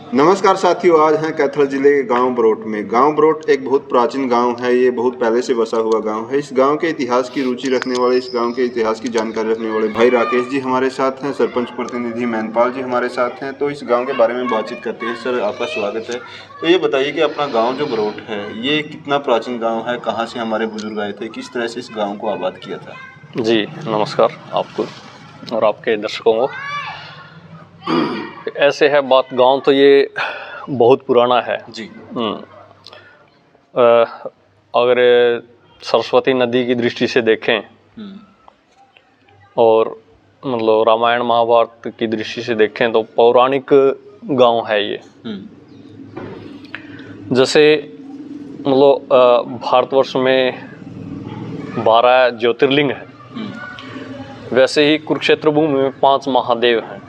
नमस्कार साथियों, आज हैं कैथल जिले के गांव बरोट में। गांव बरोट एक बहुत प्राचीन गांव है। ये बहुत पहले से बसा हुआ गांव है। इस गांव के इतिहास की रुचि रखने वाले, इस गांव के इतिहास की जानकारी रखने वाले भाई राकेश जी हमारे साथ हैं, सरपंच प्रतिनिधि मैनपाल जी हमारे साथ हैं। तो इस गाँव के बारे में बातचीत करते हैं। सर, आपका स्वागत है। तो ये बताइए कि अपना गाँव जो बरोट है, ये कितना प्राचीन गाँव है, कहाँ से हमारे बुजुर्ग आए थे, किस तरह से इस गाँव को आबाद किया था? जी नमस्कार आपको और आपके दर्शकों को। ऐसे है बात, गांव तो ये बहुत पुराना है जी। अगर सरस्वती नदी की दृष्टि से देखें और मतलब रामायण महाभारत की दृष्टि से देखें तो पौराणिक गांव है ये। जैसे मतलब भारतवर्ष में 12 ज्योतिर्लिंग है, वैसे ही कुरुक्षेत्र भूमि में 5 महादेव हैं।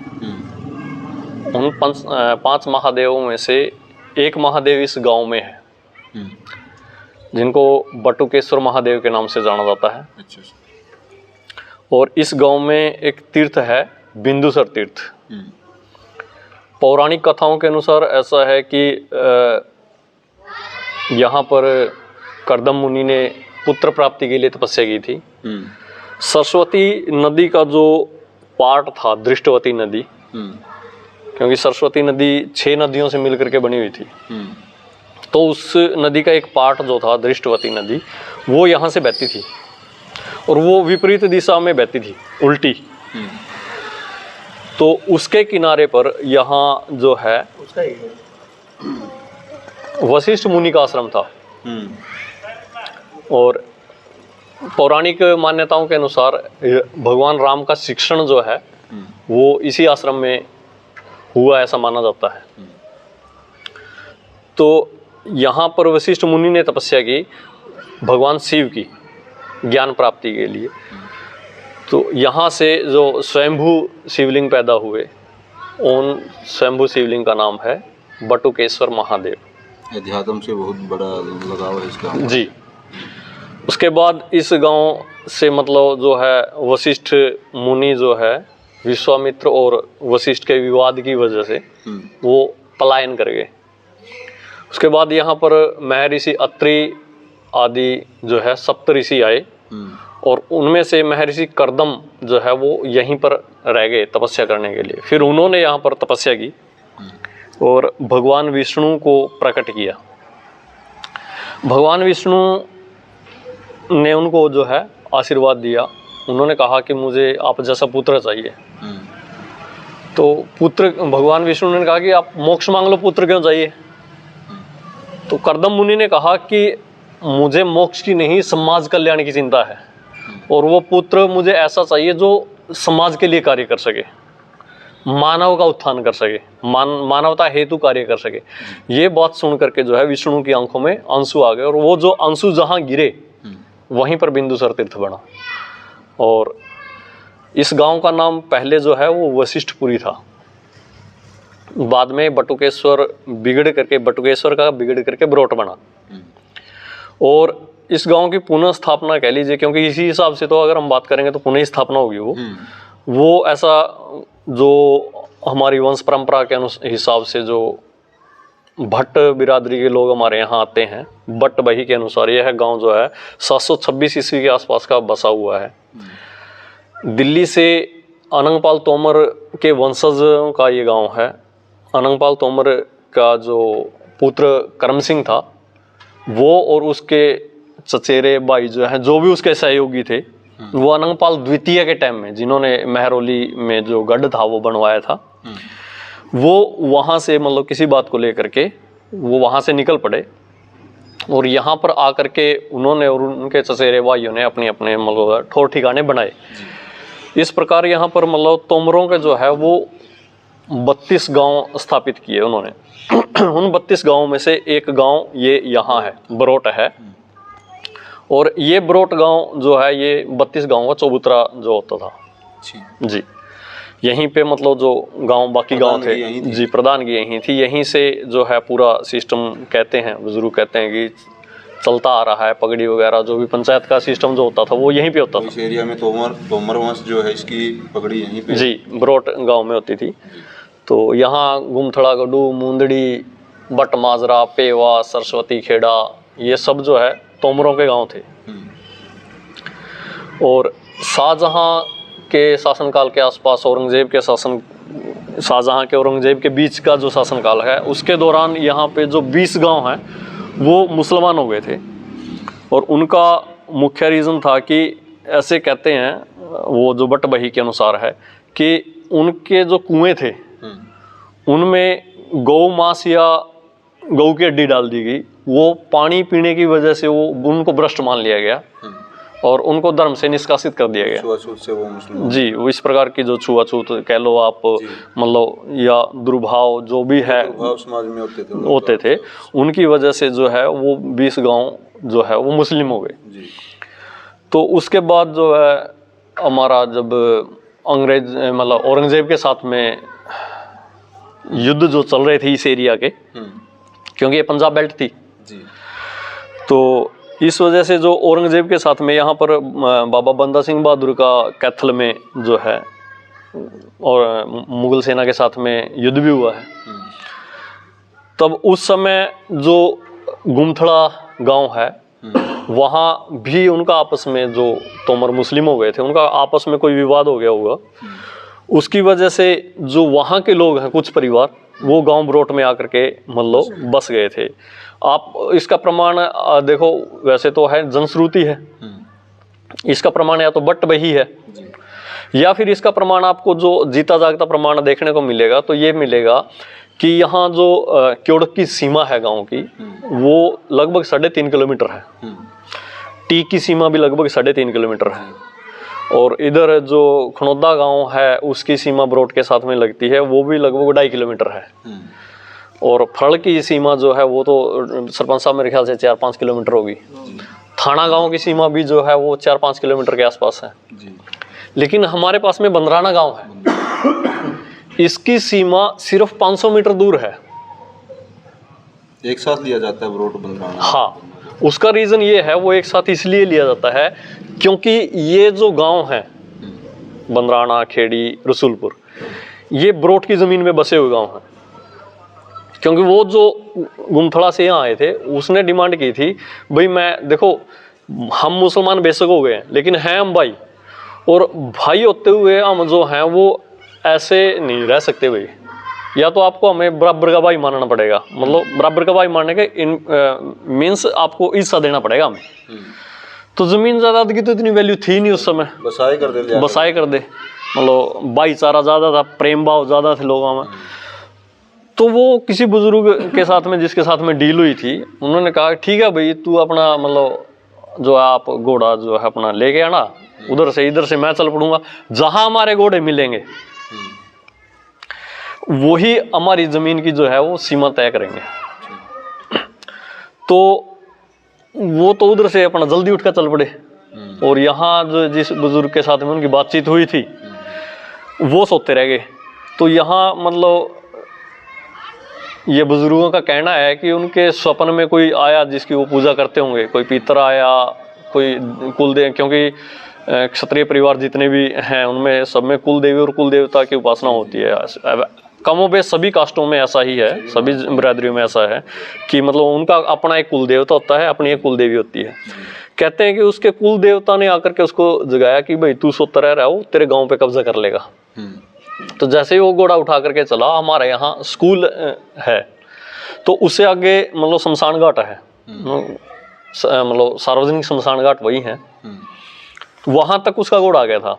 उन 5 महादेवों में से एक महादेव इस गांव में है, जिनको बटुकेश्वर महादेव के नाम से जाना जाता है। अच्छा। और इस गांव में एक तीर्थ है, बिंदुसर तीर्थ। पौराणिक कथाओं के अनुसार ऐसा है कि यहाँ पर कर्दम मुनि ने पुत्र प्राप्ति के लिए तपस्या की थी। सरस्वती नदी का जो पार्ट था, दृष्टवती नदी, क्योंकि सरस्वती नदी 6 नदियों से मिलकर के बनी हुई थी, तो उस नदी का एक पार्ट जो था, दृष्टवती नदी, वो यहाँ से बहती थी और वो विपरीत दिशा में बहती थी, उल्टी। तो उसके किनारे पर यहाँ जो है वशिष्ठ मुनि का आश्रम था। और पौराणिक मान्यताओं के अनुसार भगवान राम का शिक्षण जो है वो इसी आश्रम में हुआ, ऐसा माना जाता है। तो यहाँ पर वशिष्ठ मुनि ने तपस्या की भगवान शिव की ज्ञान प्राप्ति के लिए। तो यहाँ से जो स्वयंभू शिवलिंग पैदा हुए, उन स्वयंभू शिवलिंग का नाम है बटुकेश्वर महादेव। अध्यात्म से बहुत बड़ा लगाव है इसका। जी। उसके बाद इस गांव से मतलब जो है वशिष्ठ मुनि जो है, विश्वामित्र और वशिष्ठ के विवाद की वजह से वो पलायन कर गए। उसके बाद यहाँ पर महर्षि अत्रि आदि जो है सप्तऋषि आए, और उनमें से महर्षि कर्दम जो है वो यहीं पर रह गए तपस्या करने के लिए। फिर उन्होंने यहाँ पर तपस्या की और भगवान विष्णु को प्रकट किया। भगवान विष्णु ने उनको जो है आशीर्वाद दिया। उन्होंने कहा कि मुझे आप जैसा पुत्र चाहिए। तो पुत्र, भगवान विष्णु ने कहा कि आप मोक्ष मांग लो, पुत्र क्यों चाहिए? तो कर्दम मुनि ने कहा कि मुझे मोक्ष की नहीं, समाज कल्याण की चिंता है, और वो पुत्र मुझे ऐसा चाहिए जो समाज के लिए कार्य कर सके, मानव का उत्थान कर सके, मानवता हेतु कार्य कर सके। ये बात सुन करके जो है विष्णु की आंखों में आंसू आ गए, और वो जो आंसू जहाँ गिरे वहीं पर बिंदुसर तीर्थ बना। और इस गांव का नाम पहले जो है वो वशिष्ठपुरी था। बाद में बटुकेश्वर का बिगड़ करके बरोट बना। और इस गांव की पुनः स्थापना कह लीजिए, क्योंकि इसी हिसाब से तो अगर हम बात करेंगे तो पुनः स्थापना होगी वो ऐसा जो हमारी वंश परंपरा के हिसाब से जो भट्ट बिरादरी के लोग हमारे यहाँ आते हैं, भट्ट बही के अनुसार यह गांव जो है 726 ईस्वी के आसपास का बसा हुआ है। दिल्ली से अनंगपाल तोमर के वंशजों का ये गांव है। अनंगपाल तोमर का जो पुत्र करम सिंह था, वो और उसके चचेरे भाई जो हैं, जो भी उसके सहयोगी थे, वो अनंगपाल द्वितीय के टाइम में, जिन्होंने महरौली में जो गढ़ था वो बनवाया था, वो वहाँ से मतलब किसी बात को लेकर के वो वहाँ से निकल पड़े और यहाँ पर आकर के उन्होंने और उनके चचेरे भाइयों ने अपने अपने मतलब ठौर ठिकाने बनाए। इस प्रकार यहाँ पर मतलब तोमरों के जो है वो 32 गांव स्थापित किए उन्होंने। उन 32 गांवों में से एक गांव ये यहाँ है, बरोट है। और ये बरोट गांव जो है ये 32 गांव का चौबूतरा जो होता था जी। यहीं पे मतलब जो गांव बाकी गांव थे जी, प्रधानगी यहीं थी। यहीं से जो है पूरा सिस्टम, कहते हैं बुजुर्ग कहते हैं कि चलता आ रहा है। पगड़ी वगैरह जो भी पंचायत का सिस्टम जो होता था वो यहीं पे होता था। इस एरिया में तोमर वंश जो है इसकी पगड़ी यहीं पे जी, बरोट गांव में होती थी। तो यहाँ गुमथड़ा, गडू, मुंदड़ी, बट माजरा, पेवा, सरस्वती खेड़ा, ये सब जो है तोमरों के गांव थे। और शाहजहां के शासनकाल के आसपास शाहजहां के औरंगजेब के बीच का जो शासनकाल है, उसके दौरान यहाँ पे जो 20 गांव हैं वो मुसलमान हो गए थे। और उनका मुख्य रीज़न था कि ऐसे कहते हैं, वो जो बट बही के अनुसार है, कि उनके जो कुएं थे उनमें गौ मांस या गऊ की हड्डी डाल दी गई। वो पानी पीने की वजह से वो उनको भ्रष्ट मान लिया गया और उनको धर्म से निष्कासित कर दिया गया। छुआछूत से वो मुस्लिम जी, वो इस प्रकार की जो छुआछूत कह लो आप, मतलब या दुर्भाव जो भी है समाज में होते थे, उनकी वजह से जो है वो 20 गांव जो है वो मुस्लिम हो गए। तो उसके बाद जो है हमारा जब अंग्रेज मतलब औरंगजेब के साथ में युद्ध जो चल रहे थे इस एरिया के, क्योंकि ये पंजाब बेल्ट थी जी, तो इस वजह से जो औरंगजेब के साथ में यहाँ पर बाबा बंदा सिंह बहादुर का कैथल में जो है और मुगल सेना के साथ में युद्ध भी हुआ है। तब उस समय जो गुमथड़ा गांव है वहाँ भी उनका आपस में, जो तोमर मुस्लिम हो गए थे, उनका आपस में कोई विवाद हो गया होगा। उसकी वजह से जो वहाँ के लोग हैं, कुछ परिवार, वो गांव बरोट में आकर के मतलब बस गए थे। आप इसका प्रमाण देखो, वैसे तो है जनश्रुति है, इसका प्रमाण या तो बट बही है या फिर इसका प्रमाण आपको जो जीता जागता प्रमाण देखने को मिलेगा तो ये मिलेगा कि यहाँ जो क्योड़क की सीमा है गांव की, वो लगभग 3.5 किलोमीटर है। टी की सीमा भी लगभग 3.5 किलोमीटर है। और इधर जो खनौदा गांव है उसकी सीमा बरोट के साथ में लगती है, वो भी लगभग 2.5 किलोमीटर है। और फल की सीमा जो है वो तो सरपंच साहब मेरे ख्याल से 4-5 किलोमीटर होगी। थाना गांव की सीमा भी जो है वो 4-5 किलोमीटर के आसपास है। लेकिन हमारे पास में बंदराना गांव है, इसकी सीमा सिर्फ 500 मीटर दूर है। एक साथ लिया जाता है बरोट बंदराना? हाँ, उसका रीज़न ये है, वो एक साथ इसलिए लिया जाता है क्योंकि ये जो गांव है बंदराना, खेड़ी, रसूलपुर, ये बरोट की ज़मीन में बसे हुए गांव हैं। क्योंकि वो जो गुमथड़ा से यहाँ आए थे उसने डिमांड की थी, भाई मैं देखो हम मुसलमान बेशक हो गए लेकिन हैं हम भाई, और भाई होते हुए हम जो हैं वो ऐसे नहीं रह सकते भाई, या तो आपको हमें बराबर का भाई मानना पड़ेगा, मतलब बराबर का भाई मानने के मीन्स आपको हिस्सा देना पड़ेगा हमें। तो ज़मीन जायदाद की तो इतनी वैल्यू थी नहीं उस समय, बसाए कर दे, मतलब भाईचारा ज़्यादा था, प्रेम भाव ज़्यादा थे लोगों में। तो वो किसी बुजुर्ग के साथ में, जिसके साथ में डील हुई थी, उन्होंने कहा ठीक है भाई, तू अपना मतलब जो आप घोड़ा जो है अपना लेके आना, उधर से इधर से मैं चल पड़ूंगा, जहां हमारे घोड़े मिलेंगे वही हमारी जमीन की जो है वो सीमा तय करेंगे। तो वो तो उधर से अपना जल्दी उठकर चल पड़े। और यहाँ जो जिस बुजुर्ग के साथ में उनकी बातचीत हुई थी वो सोते रह गए। तो यहाँ मतलब ये बुजुर्गों का कहना है कि उनके स्वप्न में कोई आया जिसकी वो पूजा करते होंगे, कोई पितर आया, कोई कुलदेव, क्योंकि क्षत्रिय परिवार जितने भी हैं उनमें सब में कुल देवी और कुल देवता की उपासना होती है। कमोबेश सभी कास्टों में ऐसा ही है, सभी बिरादरियों में ऐसा है कि मतलब उनका अपना एक कुल देवता होता है, अपनी एक कुल देवी होती है। कहते हैं कि उसके कुल देवता ने आकर के उसको जगाया कि भाई तू सोता रह रहा हो, तेरे गांव पे कब्जा कर लेगा। तो जैसे ही वो घोड़ा उठा करके चला, हमारे यहाँ स्कूल है तो उससे आगे मतलब शमशान घाट है, मतलब सार्वजनिक शमशान घाट वही है, वहां तक उसका घोड़ा आ गया था।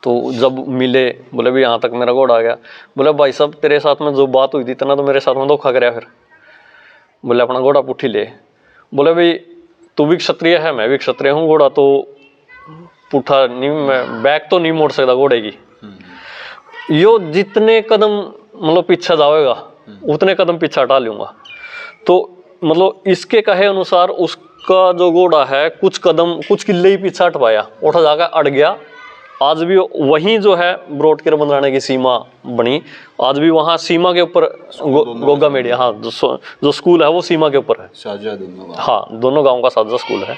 तो जब मिले, बोले भाई यहाँ तक मेरा घोड़ा आ गया। बोले भाई साहब तेरे साथ में जो बात हुई थी इतना तो मेरे साथ में धोखा कराया फिर। बोले अपना घोड़ा पुट्ठी ले। बोले भाई तू भी क्षत्रिय है, मैं भी क्षत्रिय हूँ, घोड़ा तो पुट्ठा नहीं, मैं बैक तो नहीं मोड़ सकता घोड़े की, यो जितने कदम मतलब पीछे जाएगा उतने कदम पीछे हटा लूँगा। तो मतलब इसके कहे अनुसार उसका जो घोड़ा है कुछ कदम, कुछ किले ही पीछे हटवाया, उठा जाकर अड़ गया। आज भी वहीं जो है बरोट के बंदराने की सीमा बनी, आज भी वहाँ सीमा के ऊपर गोगा मेडिया, हाँ जो स्कूल है वो सीमा के ऊपर है, साझा दोनों, हाँ दोनों गांव का साझा स्कूल है।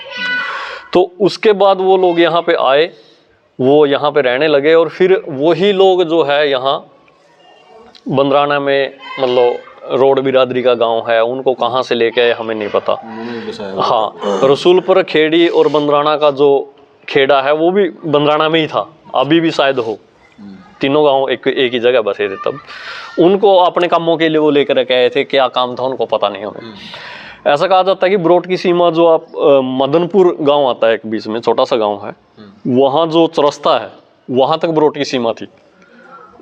तो उसके बाद वो लोग यहाँ पे आए, वो यहाँ पे रहने लगे और फिर वही लोग जो है यहाँ बंदराना में मतलब रोड बिरादरी का गांव है, उनको कहाँ से लेके आए हमें नहीं पता। उन्होंने भी बसाया। हाँ, रसूलपुर खेड़ी और बंदराना का जो खेड़ा है वो भी बंदराना में ही था, अभी भी शायद हो। तीनों गांव एक ही जगह बसे थे तब। उनको अपने कामों के लिए वो लेकर के आए थे, क्या काम था उनको पता नहीं हमें। ऐसा कहा जाता है कि ब्रोट की सीमा जो आप मदनपुर गांव आता है एक बीच में, छोटा सा गांव है, वहाँ जो चरस्ता है वहाँ तक ब्रोट की सीमा थी।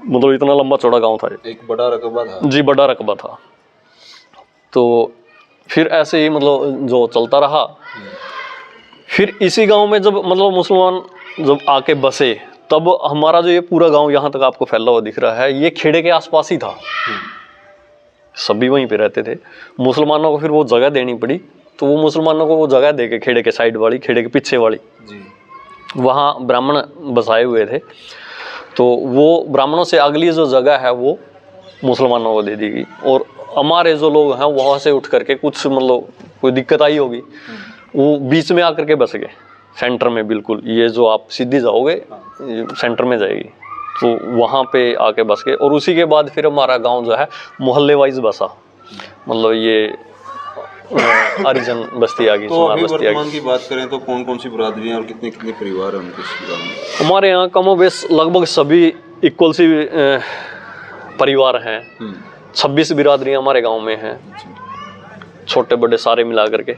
मतलब इतना लंबा चौड़ा गांव था ये। एक बड़ा रकबा था। जी, बड़ा रकबा था। तो फिर ऐसे ही मतलब जो चलता रहा। फिर इसी गांव में जब मतलब मुसलमान जब आके बसे, तब हमारा जो ये पूरा गांव यहाँ तक आपको फैला हुआ दिख रहा है, ये खेड़े के आसपास ही था। सभी वहीं पे रहते थे। मुसलमानों को फिर वो जगह देनी पड़ी, तो वो मुसलमानों को वो जगह दे के खेड़े के साइड वाली, खेड़े के पीछे वाली, वहाँ ब्राह्मण बसाए हुए थे। तो वो ब्राह्मणों से अगली जो जगह है वो मुसलमानों को दे दी गई। और हमारे जो लोग हैं वहाँ से उठ करके कुछ मतलब कोई दिक्कत आई होगी, वो बीच में आकर के बस गए, सेंटर में बिल्कुल। ये जो आप सीधी जाओगे सेंटर में जाएगी, तो वहाँ पे आके बस गए। और उसी के बाद फिर हमारा गांव जो है मोहल्ले वाइज बसा। मतलब ये हरिजन बस्ती आ गई, तो सुनार अभी बस्ती आ वर्तमान गई। की बात करें तो कौन कौन सी बिरादरियां और कितने कितने परिवार हैं उनके इस गाँव में? हमारे यहाँ कमोबेश लगभग सभी इक्वल सी परिवार हैं। 26 बिरादरियाँ हमारे गांव में हैं, छोटे बड़े सारे मिला करके।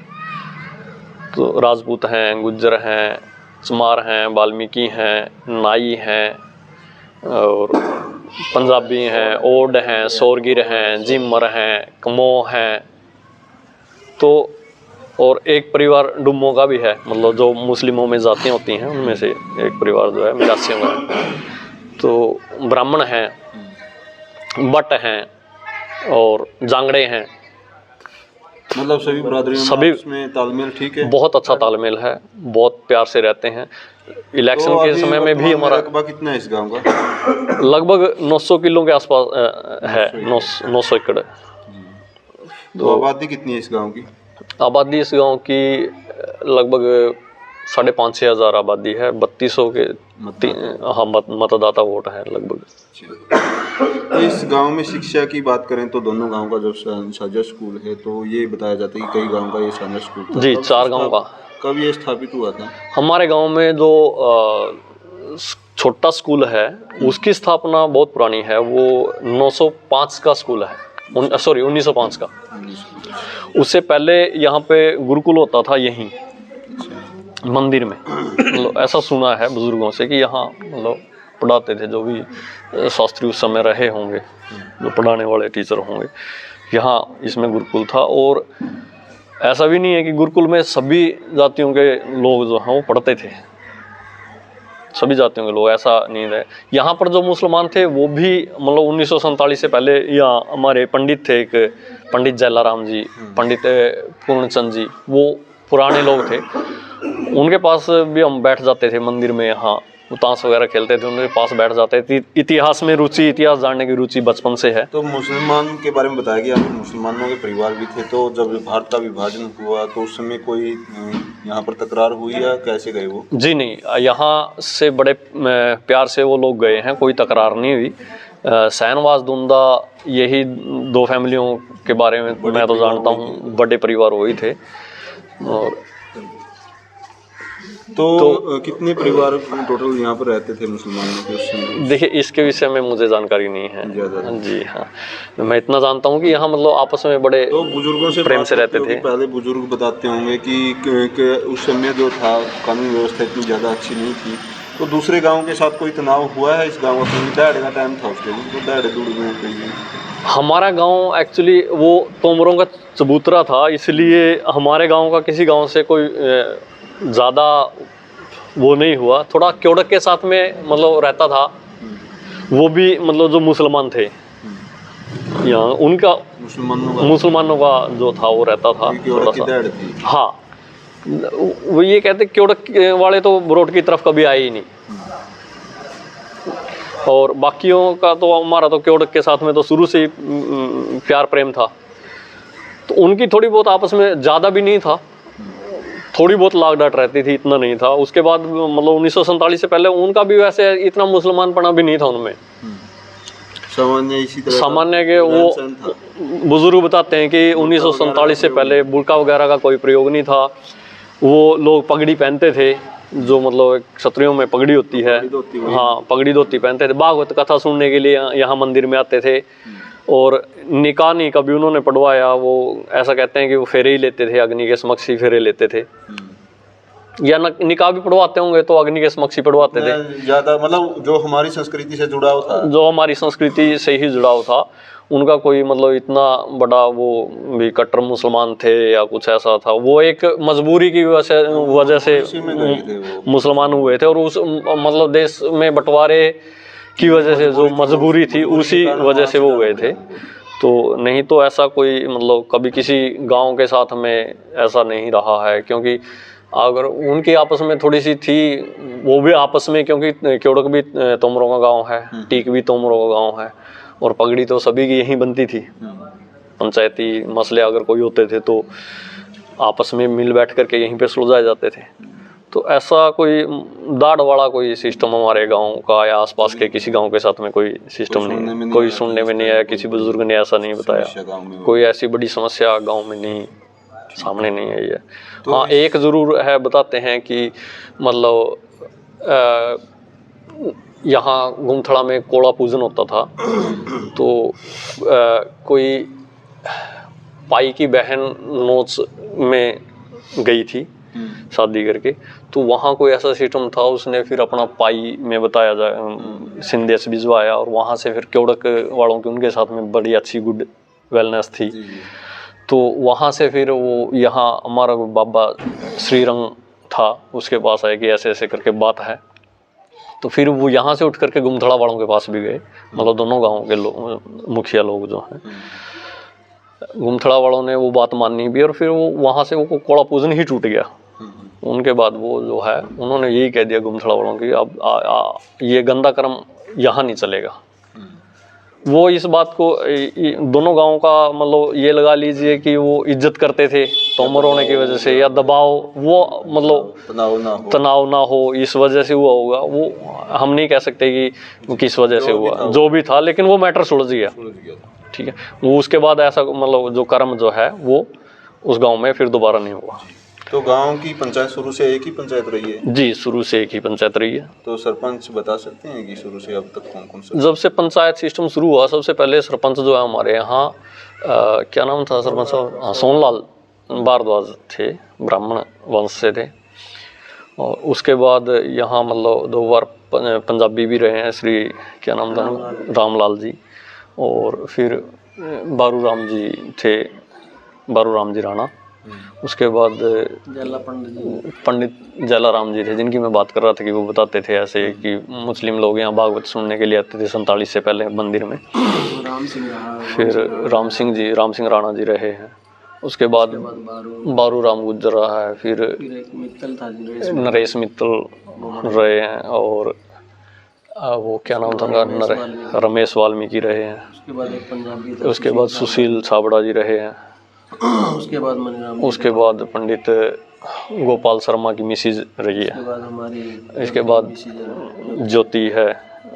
तो राजपूत हैं, गुज्जर हैं, चमार हैं, वाल्मीकि हैं, नाई हैं, और पंजाबी हैं, ओड हैं, सोरगिर हैं, जिमर हैं, कमो हैं। तो और एक परिवार डुम्मों का भी है, मतलब जो मुस्लिमों में जातियाँ होती हैं उनमें से एक परिवार जो है मिरासियों का है। तो ब्राह्मण हैं, बट हैं और जांगड़े हैं। मतलब सभी बिरादरियों सभी में तालमेल ठीक है, बहुत अच्छा तालमेल है, बहुत प्यार से रहते हैं। इलेक्शन तो के समय में भी हमारा रकबा कितना है इस गांव का? लगभग 900 किलो के आसपास है, 900 एकड़। तो आबादी कितनी है इस गांव की? आबादी इस गांव की लगभग 5,500 हज़ार आबादी है। 3200 के मतदाता वोट है लगभग। तो इस गांव में शिक्षा की बात करें तो दोनों गांव का जो साझा स्कूल है, तो ये बताया जाता है कि कई गांव का ये साझा स्कूल था। जी, 4 गांव का। कब ये स्थापित हुआ था? हमारे गांव में जो छोटा स्कूल है उसकी स्थापना बहुत पुरानी है। वो 905 का स्कूल है, 1905 का। उससे पहले यहाँ पे गुरुकुल होता था यहीं मंदिर में। मतलब ऐसा सुना है बुजुर्गों से कि यहाँ मतलब पढ़ाते थे जो भी शास्त्री उस समय रहे होंगे, जो पढ़ाने वाले टीचर होंगे। यहाँ इसमें गुरुकुल था। और ऐसा भी नहीं है कि गुरुकुल में सभी जातियों के लोग जो हैं वो पढ़ते थे, सभी जातियों के लोग, ऐसा नहीं है। यहाँ पर जो मुसलमान थे वो भी मतलब 1947 से पहले यहाँ हमारे पंडित थे, एक पंडित जैलाराम जी, पंडित पूर्णचंद जी, वो पुराने लोग थे। उनके पास भी हम बैठ जाते थे मंदिर में, यहाँ ताश वगैरह खेलते थे, उनके पास बैठ जाते थे। इतिहास में रुचि, इतिहास जानने की रुचि बचपन से है। तो मुसलमान के बारे में बताया गया, मुसलमानों के परिवार भी थे। तो जब भारत का विभाजन हुआ तो उस समय कोई यहाँ पर तकरार हुई या कैसे गए वो? जी नहीं, यहाँ से बड़े प्यार से वो लोग गए हैं, कोई तकरार नहीं हुई। शहनवाज दुंदा, यही 2 फैमिलियों के बारे में मैं तो जानता हूँ, बड़े परिवार वही थे। और तो कितने परिवार टोटल यहाँ पर रहते थे मुसलमानों के उस समय? देखिए, इसके विषय में मुझे जानकारी नहीं है। जी हाँ, मैं इतना जानता हूँ कि यहाँ मतलब आपस में बड़े तो बुजुर्गों से प्रेम से रहते थे। पहले बुजुर्ग बताते होंगे कि उस समय जो था कानून व्यवस्था इतनी ज़्यादा अच्छी नहीं थी। तो दूसरे गाँव के साथ कोई तनाव हुआ है इस गाँव में? दहाड़े का टाइम था उसके लिए, तो दहाड़े दूड़ में कहीं। हमारा गांव एक्चुअली वो तोमरों का चबूतरा था, इसलिए हमारे गांव का किसी गांव से कोई ज़्यादा वो नहीं हुआ। थोड़ा क्योड़क के साथ में मतलब रहता था, वो भी मतलब जो मुसलमान थे यहाँ, उनका मुसलमानों का जो था वो रहता था थोड़ा सा। हाँ, वो ये कहते क्योड़क वाले तो ब्रोट की तरफ कभी आए ही नहीं। और बाकियों का तो हमारा तो क्योड़क के साथ में तो शुरू से ही प्यार प्रेम था। तो उनकी थोड़ी बहुत आपस में, ज़्यादा भी नहीं था, थोड़ी बहुत लाग डाट रहती थी, इतना नहीं था। उसके बाद मतलब 1947 से पहले उनका भी वैसे इतना मुसलमानपना भी नहीं था उनमें। सामान्य इसी तरह सामान्य के वो रहन-सहन था। बुजुर्ग बताते हैं कि 1947 से पहले बुर्का वगैरह का कोई प्रयोग नहीं था। वो लोग पगड़ी पहनते थे, जो मतलब एक क्षत्रियों में पगड़ी होती है, पगड़ी धोती वही। हाँ पगड़ी धोती पहनते थे। भागवत कथा सुनने के लिए यहाँ मंदिर में आते थे। और निकाह नहीं कभी उन्होंने पढ़वाया, वो ऐसा कहते हैं कि वो फेरे ही लेते थे, अग्नि के समक्ष ही फेरे लेते थे। या निकाह भी पढ़वाते होंगे तो अग्नि के समक्ष ही पढ़वाते थे। ज्यादा मतलब जो हमारी संस्कृति से जुड़ा हुआ था, जो हमारी संस्कृति से ही जुड़ाव था। उनका कोई मतलब इतना बड़ा वो भी कट्टर मुसलमान थे या कुछ ऐसा था, वो एक मजबूरी की वजह से मुसलमान हुए थे। और उस मतलब देश में बंटवारे की वजह से जो मजबूरी थी उसी वजह से वो हुए थे। तो नहीं तो ऐसा कोई मतलब कभी किसी गांव के साथ में ऐसा नहीं रहा है। क्योंकि अगर उनकी आपस में थोड़ी सी थी, वो भी आपस में, क्योंकि क्योड़क भी तोमरों का गांव है, टीक भी तोमरों का गांव है, और पगड़ी तो सभी की यहीं बनती थी। पंचायती मसले अगर कोई होते थे तो आपस में मिल बैठ करके यहीं पे सुलझाए जाते थे। तो ऐसा कोई दाढ़ वाला कोई सिस्टम हमारे गांव का या आसपास के किसी गांव के साथ में कोई सिस्टम नहीं, कोई सुनने में नहीं आया। किसी बुजुर्ग ने ऐसा नहीं बताया, कोई ऐसी बड़ी समस्या गांव में नहीं सामने नहीं आई है। हाँ एक ज़रूर है, बताते हैं कि मतलब यहाँ गुमथड़ा में कोड़ा पूजन होता था। तो कोई पाई की बहन नोच में गई थी शादी करके, तो वहाँ कोई ऐसा सिस्टम था, उसने फिर अपना पाई में बताया जाए संदेश भिजवाया, और वहाँ से फिर क्योड़क वालों की उनके साथ में बड़ी अच्छी गुड वेलनेस थी। तो वहाँ से फिर वो यहाँ हमारा बाबा श्रीरंग था, उसके पास आए कि ऐसे ऐसे करके बात है। तो फिर वो यहाँ से उठ करके गुमथड़ा वालों के पास भी गए, मतलब दोनों गाँव के लोग, मुखिया लोग जो हैं। गुमथड़ा वालों ने वो बात मानी भी, और फिर वो वहाँ से वो कोड़ा पूजन ही टूट गया। उनके बाद वो जो है उन्होंने यही कह दिया गुमथड़ा वालों की, अब ये गंदा कर्म यहाँ नहीं चलेगा। वो इस बात को दोनों गांवों का मतलब ये लगा लीजिए कि वो इज्जत करते थे तोमर होने की वजह से, या दबाव, वो मतलब तनाव ना हो इस वजह से हुआ होगा। वो हम नहीं कह सकते कि किस वजह से हुआ, जो भी था, लेकिन वो मैटर सुलझ गया। ठीक है, वो उसके बाद ऐसा मतलब जो कर्म जो है वो उस गांव में फिर दोबारा नहीं हुआ। तो गांव की पंचायत शुरू से एक ही पंचायत रही है? जी, शुरू से एक ही पंचायत रही है। तो सरपंच बता सकते हैं कि शुरू से अब तक कौन कौन से? जब से पंचायत सिस्टम शुरू हुआ, सबसे पहले सरपंच जो है हमारे यहाँ क्या नाम था सरपंच साहब? सोनलाल भारद्वाज थे, ब्राह्मण वंश से थे। और उसके बाद यहाँ मतलब 2 बार पंजाबी भी रहे हैं, श्री क्या नाम था, रामलाल जी। और फिर बारू राम जी थे, बारू राम जी राणा। उसके बाद पंडित जलाराम जी थे, जिनकी मैं बात कर रहा था कि वो बताते थे ऐसे कि मुस्लिम लोग यहाँ भागवत सुनने के लिए आते थे 47 से पहले मंदिर में। फिर राम सिंह राणा जी रहे हैं। उसके बाद बारू राम गुजर रहा है। फिर नरेश मित्तल रहे हैं। और वो क्या नाम था उनका, रमेश वाल्मीकि रहे हैं। उसके बाद सुशील छाबड़ा जी रहे हैं। उसके बाद पंडित गोपाल शर्मा की मिसिज रही है। इसके बाद ज्योति है,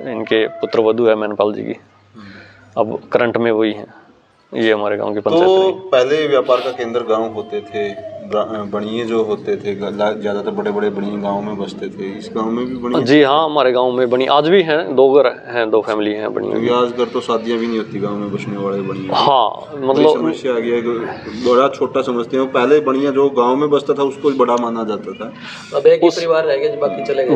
इनके पुत्र वधू है मैनपाल जी की। अब करंट में वही है। ये हमारे गांव की पंचायत तो पहले व्यापार का केंद्र गांव होते थे, बनिए जो होते थे ज़्यादातर बड़े बड़े बनिए गांव में बसते थे। इस गांव में भी बनिए? जी हाँ, हमारे गांव में बनिए आज भी हैं, 2 घर हैं, 2 फैमिली हैं बनिए। आजकल तो शादियां भी नहीं होती गांव में बसने वाले बनिए। हाँ मतलब समस्या आ गया, बड़ा छोटा समझते हैं। पहले बनिया जो गाँव में बसता था उसको बड़ा माना जाता था। अब एक ही परिवार रह गया,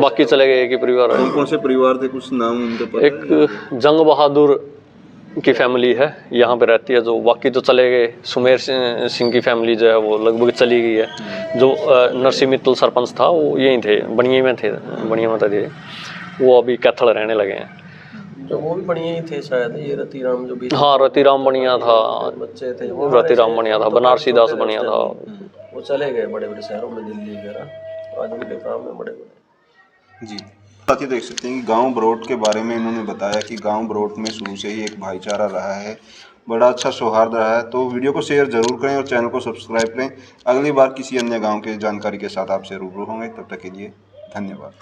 बाकी चले गए। एक ही परिवार। कौन से परिवार थे, कुछ नाम उनके पता? एक जंग बहादुर की फैमिली है यहाँ पे रहती है, जो बाकी तो चले गए। सुमेर सिंह की फैमिली जो है वो लगभग चली गई है। जो नरसिंह मित्तल सरपंच था वो यहीं थे, बनिए में थे, बनिए में थे। वो अभी कैथल रहने लगे हैं। जो वो भी बढ़िया ही थे शायद, ये रतिराम जो भी। हाँ, रतिराम बढ़िया था, बच्चे थे, रतिराम बढ़िया था, बनारसी दास बढ़िया था। वो चले गए बड़े बड़े शहरों में, दिल्ली वगैरह, आज उनके काम में बड़े बड़े। जी साथी देख सकते हैं कि गांव बरोट के बारे में इन्होंने बताया कि गांव बरोट में शुरू से ही एक भाईचारा रहा है, बड़ा अच्छा सौहार्द रहा है। तो वीडियो को शेयर जरूर करें और चैनल को सब्सक्राइब करें। अगली बार किसी अन्य गांव के जानकारी के साथ आपसे रूबरू होंगे, तब तक के लिए धन्यवाद।